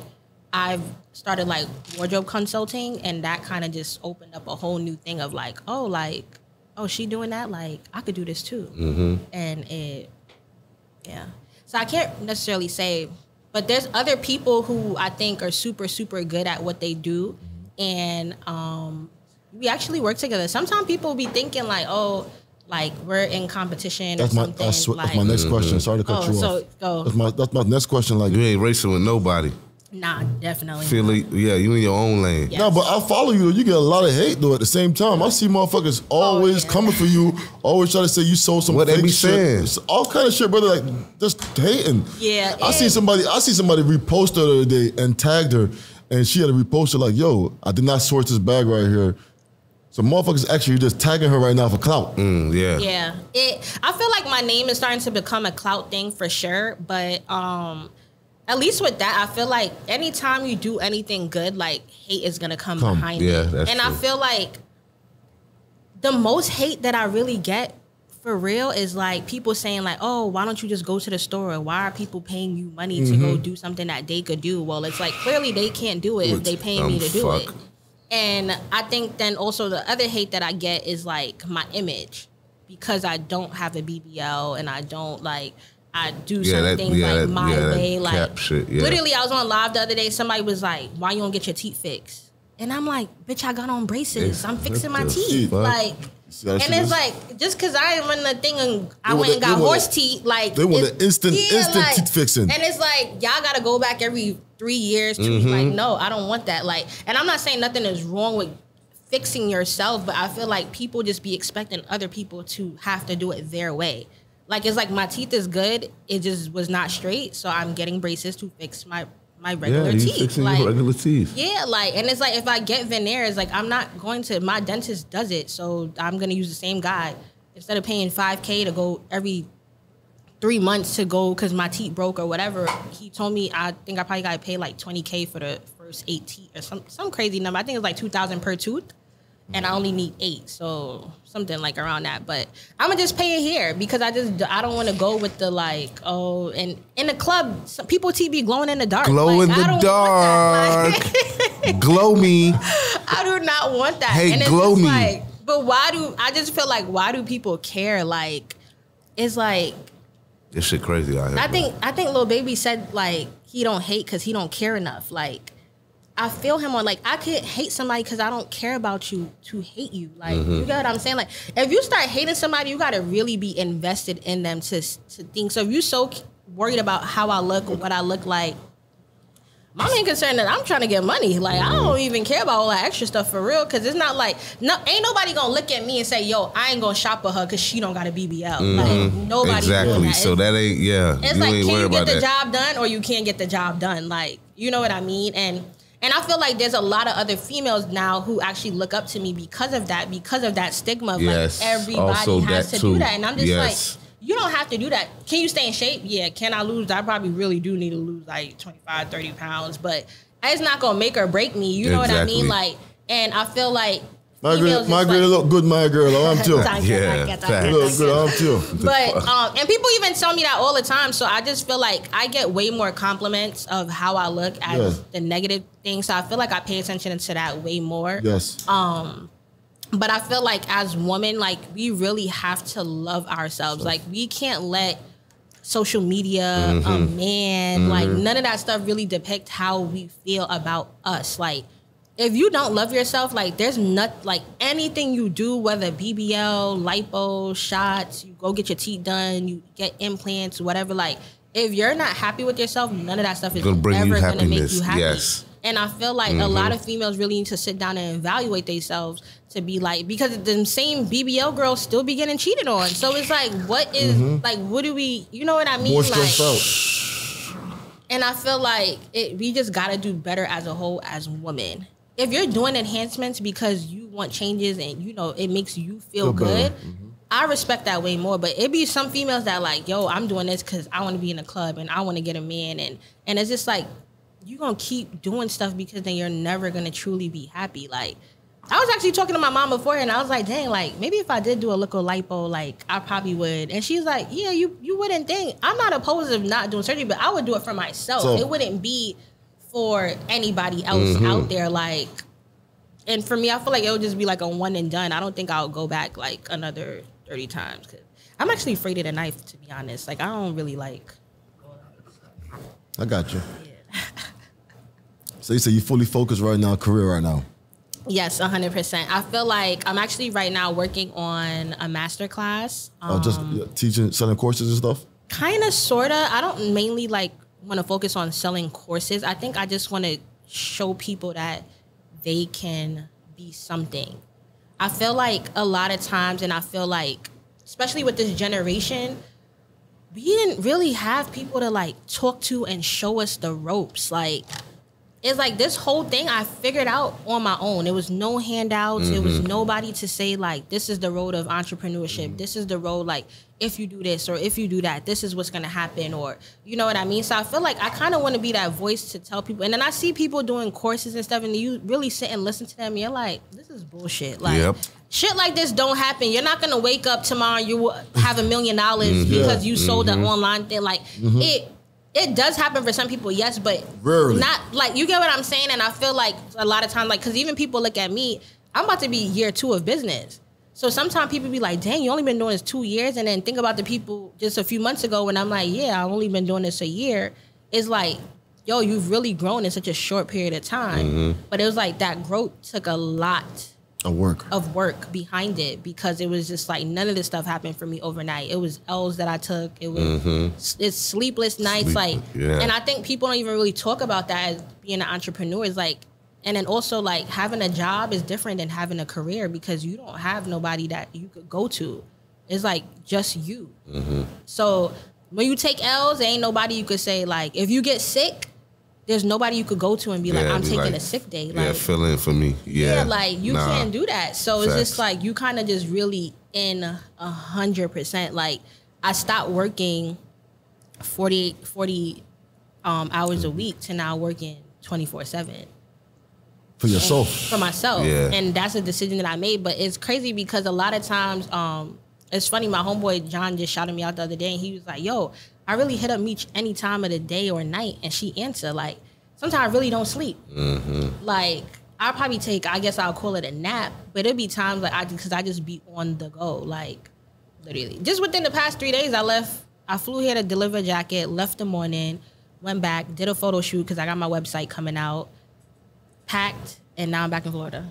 I've started like wardrobe consulting, and that kind of just opened up a whole new thing of like, oh, she doing that? Like, I could do this too. And so I can't necessarily say, but there's other people who I think are super, super good at what they do. And we actually work together. Sometimes people be thinking like, oh, like we're in competition or something. That's my next question. Sorry to cut you off. So go. That's my next question. Like, you ain't racing with nobody. Nah, definitely. Yeah, you in your own lane. Yes. No, but I follow you. You get a lot of hate though. At the same time, I see motherfuckers always coming for you. Always try to say you sold some what fake they be shit. saying? It's all kind of shit, brother. Like just hating. Yeah. I see somebody repost her the other day and tagged her, and she had to repost it like, "Yo, I did not source this bag right here." So motherfuckers actually just tagging her right now for clout. Yeah. Yeah. I feel like my name is starting to become a clout thing for sure, but at least with that, I feel like anytime you do anything good, like hate is gonna come behind it. That's and true. I feel like the most hate that I really get for real is like people saying like, oh, why don't you just go to the store? Or why are people paying you money to go do something that they could do? Well, it's like clearly they can't do it if they paying me to do it. And I think then also the other hate that I get is like my image, because I don't have a BBL and I don't like. I do some things like my way. Like literally, I was on live the other day. Somebody was like, "Why you don't get your teeth fixed?" And I'm like, "Bitch, I got on braces. I'm fixing my teeth." Like, and it's like just because I am in the thing and I went and got horse teeth, like they want an instant teeth fixing. And it's like y'all got to go back every 3 years to like, no, I don't want that. Like, and I'm not saying nothing is wrong with fixing yourself, but I feel like people just be expecting other people to have to do it their way. Like, it's like my teeth is good. It just was not straight. So I'm getting braces to fix my regular teeth. Fixing like, your regular teeth. Yeah, like, and it's like if I get veneers, like I'm not going to, my dentist does it. So I'm going to use the same guy. Instead of paying $5K to go every 3 months to go because my teeth broke or whatever, he told me I think I probably got to pay like $20K for the first 8 teeth or some crazy number. I think it's like $2,000 per tooth. And I only need 8, so something like around that. But I'm gonna just pay it here because I don't want to go with the like, oh, and in the club, some people be glowing in the dark. Glow in the dark. Like, glow me. I do not want that. Hey, and it's glow just me. Like, but I just feel like, why do people care? Like, it's like. This shit crazy out here. I think Lil Baby said like he don't hate because he don't care enough. Like, I feel him on, like, I could hate somebody because I don't care about you to hate you. Like, you get what I'm saying? Like, if you start hating somebody, you got to really be invested in them to think. So if you're so worried about how I look or what I look like, my main concern is I'm trying to get money. Like, I don't even care about all that extra stuff for real because it's not like, ain't nobody going to look at me and say, yo, I ain't going to shop with her because she don't got a BBL. Like, nobody doing that. So that ain't, It's like, can you get the job done or you can't get the job done? Like, you know what I mean? And I feel like there's a lot of other females now who actually look up to me because of that stigma of like everybody has to do that. And I'm just like, you don't have to do that. Can you stay in shape? Yeah. Can I lose? I probably really do need to lose like 25, 30 pounds, but it's not going to make or break me. You know what I mean? Like, and I feel like my girl look good, my girl. I'm too. Look good, I'm too. But and people even tell me that all the time. So I just feel like I get way more compliments of how I look as the negative thing. So I feel like I pay attention to that way more. Yes. But I feel like as women, like we really have to love ourselves. Like we can't let social media, man, like none of that stuff really depict how we feel about us. Like, if you don't love yourself, like there's not like anything you do, whether BBL, lipo, shots, you go get your teeth done, you get implants, whatever. Like if you're not happy with yourself, none of that stuff is ever going to make you happy. Yes. And I feel like a lot of females really need to sit down and evaluate themselves to be like, because the same BBL girls still be getting cheated on. So it's like, what is like, what do we, you know what I mean? More like, stressed out. And I feel like we just got to do better as a whole as women. If you're doing enhancements because you want changes and, you know, it makes you feel good, I respect that way more. But it be some females that like, yo, I'm doing this because I want to be in a club and I want to get a man. And it's just like, you're going to keep doing stuff because then you're never going to truly be happy. Like, I was actually talking to my mom before and I was like, dang, like, maybe if I did do a lipo, like, I probably would. And she's like, yeah, you wouldn't think. I'm not opposed to not doing surgery, but I would do it for myself. So, it wouldn't be for anybody else out there, like, and for me, I feel like it would just be like a one and done. I don't think I'll go back like another 30 times. Cause I'm actually afraid of the knife, to be honest. Like, I don't really like. I got you. Yeah. So you say you fully focused right now, career right now? Yes, 100%. I feel like I'm actually right now working on a master class. Just teaching, selling courses and stuff? Kind of, sort of. I don't mainly like want to focus on selling courses. I think I just want to show people that they can be something. I feel like a lot of times, and I feel like, especially with this generation, we didn't really have people to like talk to and show us the ropes. Like, it's like this whole thing I figured out on my own. There was no handouts. There was nobody to say like, this is the road of entrepreneurship. This is the road, like, if you do this or if you do that, this is what's going to happen, or you know what I mean? So I feel like I kind of want to be that voice to tell people. And then I see people doing courses and stuff, and you really sit and listen to them, and you're like, this is bullshit. Like, shit like this don't happen. You're not going to wake up tomorrow and you have $1 million because you sold an online thing. Like, it does happen for some people, yes, but rarely. Not, like, you get what I'm saying? And I feel like a lot of times, like, because even people look at me, I'm about to be year 2 of business. So sometimes people be like, dang, you only been doing this 2 years? And then think about the people just a few months ago when I'm like, yeah, I've only been doing this a year. It's like, yo, you've really grown in such a short period of time. But it was like that growth took a lot of work behind it, because it was just like none of this stuff happened for me overnight. It was L's that I took. It was it's sleepless nights. And I think people don't even really talk about that as being an entrepreneur. Is like, and then also like having a job is different than having a career, because you don't have nobody that you could go to. It's like just you. So when you take L's, there ain't nobody you could say like, if you get sick, there's nobody you could go to and be like, I'm taking a sick day. Like, fill in for me. Like you can't do that. So it's just like you kind of just really in 100%. Like I stopped working 40 hours a week to now working 24/7. For yourself. For myself. And that's a decision that I made. But it's crazy because a lot of times, it's funny, my homeboy John just shouted me out the other day, and he was like, yo, I really hit up Meech any time of the day or night, and she answer. Like, sometimes I really don't sleep. Like, I'll probably take, I guess I'll call it a nap, but it'll be times like because I just be on the go, like, literally. Just within the past 3 days, I flew here to deliver a jacket, left the morning, went back, did a photo shoot because I got my website coming out, packed, and now I'm back in Florida.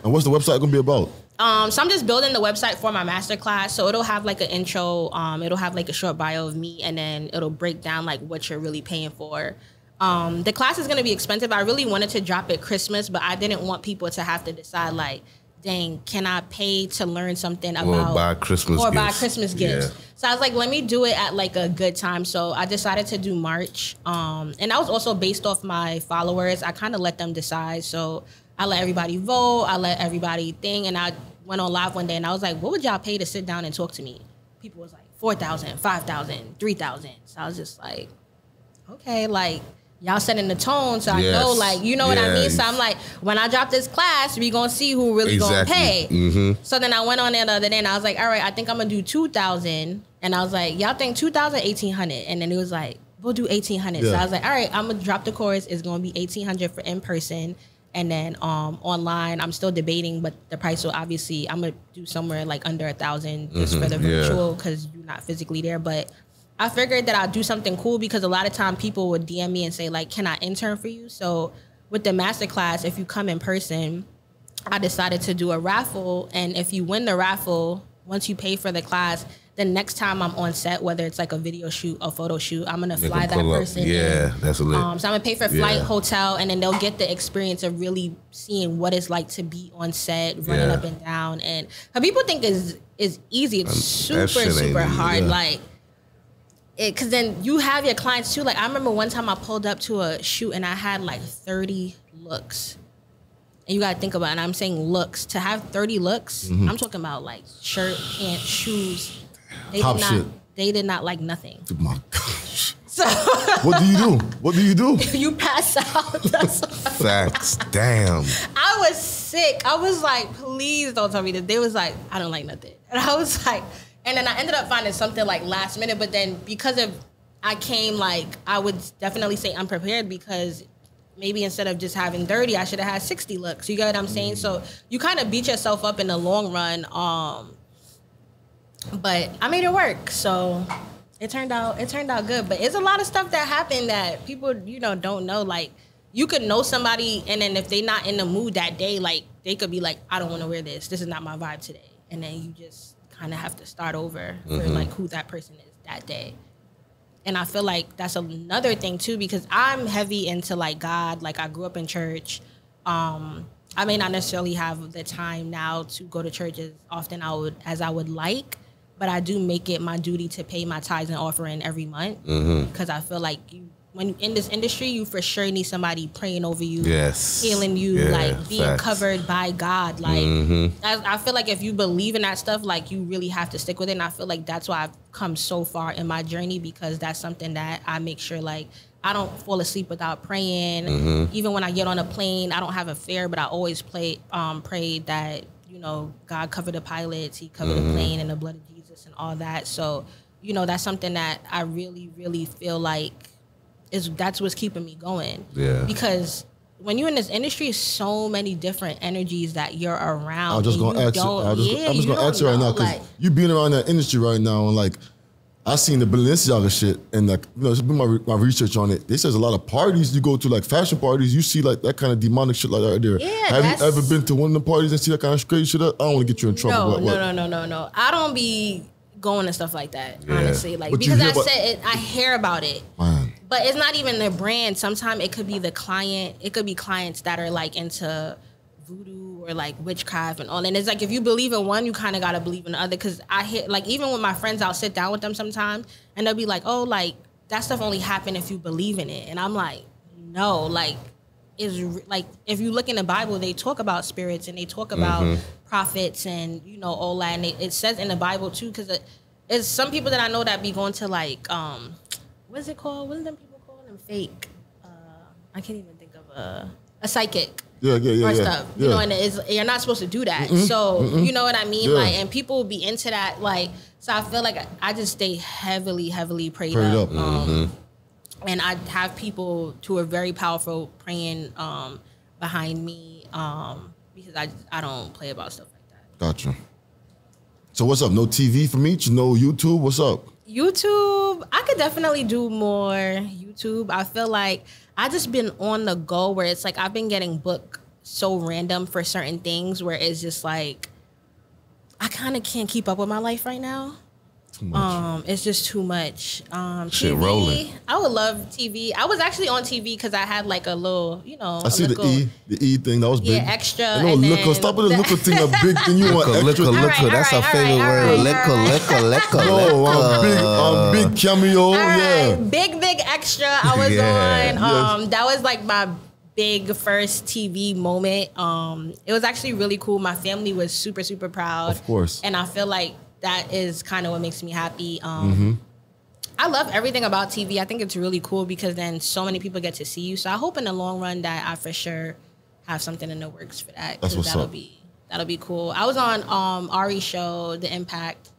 And what's the website gonna be about? So I'm just building the website for my masterclass. So it'll have like an intro, it'll have like a short bio of me, and then it'll break down like what you're really paying for. The class is gonna be expensive. I really wanted to drop it Christmas, but I didn't want people to have to decide like, dang, can I pay to learn something about or buy Christmas gifts? So I was like, let me do it at like a good time. So I decided to do March. And that was also based off my followers. I kind of let them decide. So I let everybody vote. I let everybody think. And I went on live one day and I was like, what would y'all pay to sit down and talk to me? People was like, 4,000, 5,000, 3,000. So I was just like, okay, like, y'all setting the tone, so I know, like, you know what I mean? So I'm like, when I drop this class, we gonna see who really gonna pay. So then I went on there the other day and I was like, all right, I think I'm gonna do 2,000. And I was like, y'all think 2,000, 1,800? And then it was like, we'll do 1,800. So I was like, all right, I'm gonna drop the course. It's gonna be 1,800 for in person. And then online, I'm still debating, but the price will obviously, I'm gonna do somewhere like under 1,000 just for the virtual, because you're not physically there. But I figured that I'd do something cool, because a lot of time people would DM me and say like, can I intern for you? So with the masterclass, if you come in person, I decided to do a raffle. And if you win the raffle, once you pay for the class, the next time I'm on set, whether it's like a video shoot or photo shoot, I'm gonna fly that person in. That's lit. So I'm gonna pay for flight, hotel, and then they'll get the experience of really seeing what it's like to be on set, running up and down. And people think is easy. It's super hard. Like, because then you have your clients too. Like, I remember one time I pulled up to a shoot and I had like 30 looks. And you gotta think about it. And I'm saying looks. To have 30 looks, I'm talking about like shirt, pants, shoes. They did not like nothing. Oh my gosh. So what do you do? What do you do? You pass out. Facts. Damn. I was sick. I was like, please don't tell me that. They was like, I don't like nothing. And I was like, and then I ended up finding something like last minute. But then because of I came like, I would definitely say unprepared, because maybe instead of just having 30, I should have had 60 looks. You get what I'm saying? So you kind of beat yourself up in the long run. But I made it work, so it turned out good. But it's a lot of stuff that happened that people, don't know. Like, you could know somebody, and then if they not in the mood that day, like, they could be like, I don't want to wear this. This is not my vibe today. And then you just kind of have to start over for like who that person is that day. And I feel like that's another thing too, because I'm heavy into like God. Like I grew up in church. I may not necessarily have the time now to go to church as often as I would like, but I do make it my duty to pay my tithes and offering every month, because I feel like when in this industry, you for sure need somebody praying over you, healing you, like being covered by God. Like I feel like if you believe in that stuff, like you really have to stick with it. And I feel like that's why I've come so far in my journey, because that's something that I make sure like I don't fall asleep without praying. Even when I get on a plane, I don't have a fear, but I always pray that, you know, God covered the pilots, he covered the plane in the blood of Jesus and all that. So, you know, that's something that I really, really feel like that's what's keeping me going. Yeah. Because when you're in this industry, so many different energies that you're around. I'm just gonna ask you right now, because you being around that industry right now, and like I seen the Balenciaga shit, and like, you know, it's been my research on it. They says a lot of parties you go to, like fashion parties, you see like that kind of demonic shit like that right there. Yeah, have you ever been to one of the parties and see that kind of crazy shit? I don't want to get you in trouble. No. I don't be going to stuff like that, honestly. Like, because I hear about it. Man. But it's not even the brand. Sometimes it could be the client. It could be clients that are like into voodoo or like witchcraft and all. And it's like, if you believe in one, you kind of got to believe in the other. Because I hear, like, even with my friends, I'll sit down with them sometimes and they'll be like, oh, like, that stuff only happened if you believe in it. And I'm like, no, like, like, if you look in the Bible, they talk about spirits and they talk about prophets and, you know, all that. And it says in the Bible too, because it's some people that I know that be going to like, what's it called? What are them people calling them? Fake. I can't even think of a psychic. Or stuff. You know, and you're not supposed to do that. So you know what I mean? Yeah. Like, and people be into that. Like, so I feel like I just stay heavily prayed up. And I have people who are very powerful praying behind me, because I don't play about stuff like that. Gotcha. So what's up? No TV for Meech? No YouTube? What's up? YouTube, I could definitely do more YouTube. I feel like I just been on the go where it's like I've been getting booked so random for certain things where it's just like I kind of can't keep up with my life right now. Too much. It's just too much. Shit TV, rolling. I would love TV. I was actually on TV because I had like a little, you know. I see the E thing that was big. Yeah, extra. Stop with the liquor thing. A big thing. You want extra? Liquor. That's our favorite word. Liquor. No, big cameo. Yeah. Big extra. I was on. That was like my big first TV moment. It was actually really cool. My family was super proud. Of course. And I feel like that is kind of what makes me happy. I love everything about TV. I think it's really cool because then so many people get to see you. So I hope in the long run that I for sure have something in the works for that. That's what's up. That'll be cool. I was on Ari's show, The Impact.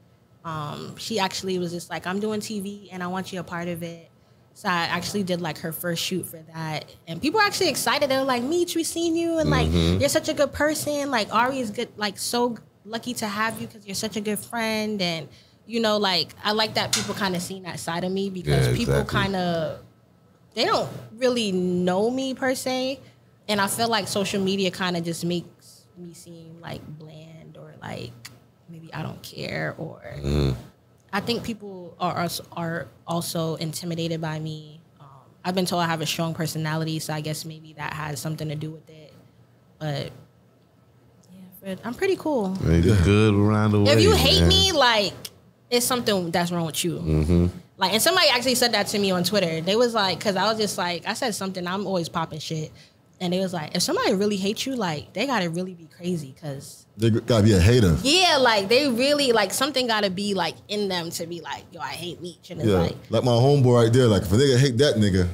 She actually was just like, I'm doing TV and I want you a part of it. So I actually did like her first shoot for that. And people were actually excited. They were like, Meech, we seen you. And like, you're such a good person. Like Ari is good, like so lucky to have you because you're such a good friend. And, you know, like, I like that people kind of seen that side of me because people kind of, they don't really know me per se. And I feel like social media kind of just makes me seem like bland or like maybe I don't care or I think people are also intimidated by me. I've been told I have a strong personality, so I guess maybe that has something to do with it. But I'm pretty cool. Good around the way. If you hate me, like, it's something that's wrong with you. Like, and somebody actually said that to me on Twitter. They was like, because I was just like, I said something, I'm always popping shit. And they was like, if somebody really hates you, like, they gotta really be crazy, because they gotta be a hater. Yeah, like, they really, like, something gotta be, like, in them to be like, yo, I hate Meech. And it's like my homeboy right there, like, if a nigga hate that nigga,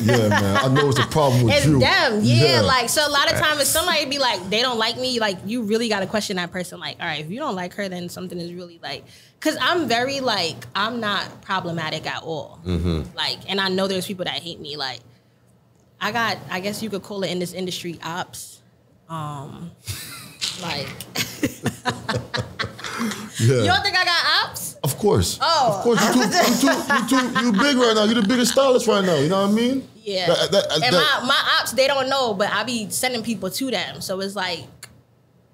yeah, man, I know it's a problem with it's you. It's them, yeah. Like, so a lot of times if somebody be like, they don't like me, like, you really got to question that person. Like, all right, if you don't like her, then something is really like, because I'm very, like, I'm not problematic at all. Like, and I know there's people that hate me. Like, I guess you could call it in this industry ops. Like, you don't think I got ops? Of course. Oh. Of course. You big right now. You're the biggest stylist right now. You know what I mean? Yeah. And my ops, they don't know, but I be sending people to them. So it's like,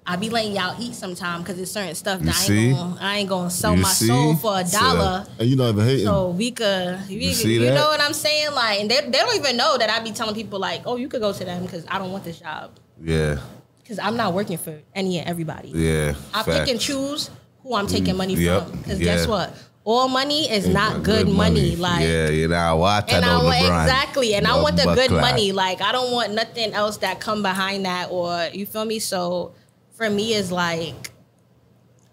I be letting y'all eat sometime because it's certain stuff that I ain't gonna sell my soul for $1. And you not even hating. So we could, you know what I'm saying? Like, and they don't even know that I be telling people like, oh, you could go to them because I don't want this job. Yeah. Because I'm not working for any and everybody. Yeah. I pick and choose who I'm taking money from. Because guess what? All money is not good money. Like, you know, watch and I exactly. And I want the good money. Like, I don't want nothing else that come behind that, or you feel me? So for me, it's like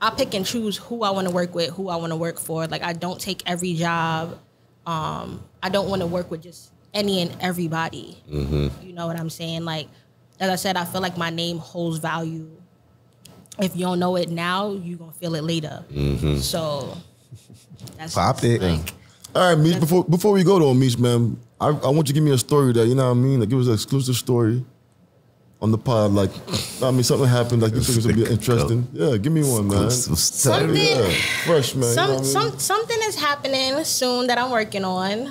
I pick and choose who I want to work with, who I want to work for. Like, I don't take every job. I don't want to work with just any and everybody. You know what I'm saying? Like, as I said, I feel like my name holds value. If you don't know it now, you're going to feel it later. So that's pop it. Like, all right, Meech, before we go though, Meech, man, I want you to give me a story that, you know what I mean? Like, give us an exclusive story on the pod. Like, I mean, something happened, like, you think it's going to be interesting. Yeah, give me one, man. Something, fresh, man. Something is happening soon that I'm working on.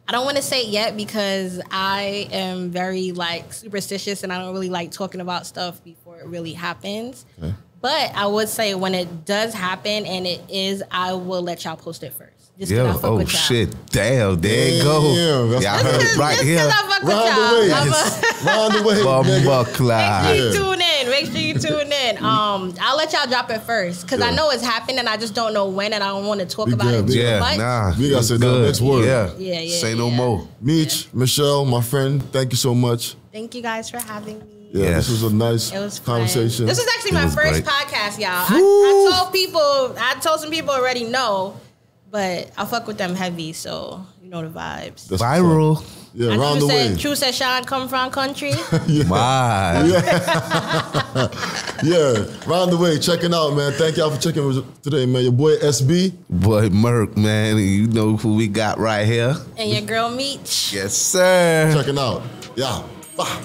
I don't want to say it yet because I am very, like, superstitious and I don't really like talking about stuff before it really happens. Okay. But I would say when it does happen and it is, I will let y'all post it first. Just I fuck with y'all. Shit, damn, there you go. Y'all heard it right here. Round the way, Make sure you tune in. I'll let y'all drop it first because I know it's happened and I just don't know when and I don't want to talk about it too much. Nah, we got to say the next word. Yeah. Say no more. Meech, Michelle, my friend, thank you so much. Thank you guys for having me. Yeah, this was a nice conversation. This was actually my first podcast, y'all. I told some people already know, but I fuck with them heavy, so you know the vibes. That's viral. Yeah, round the way. True said Sean come from country. Yeah, round the way. Checking out, man. Thank y'all for checking with today, man. Your boy SB. Boy Merk, man. You know who we got right here. And your girl Meech. Yes, sir. Checking out. Yeah. Bye.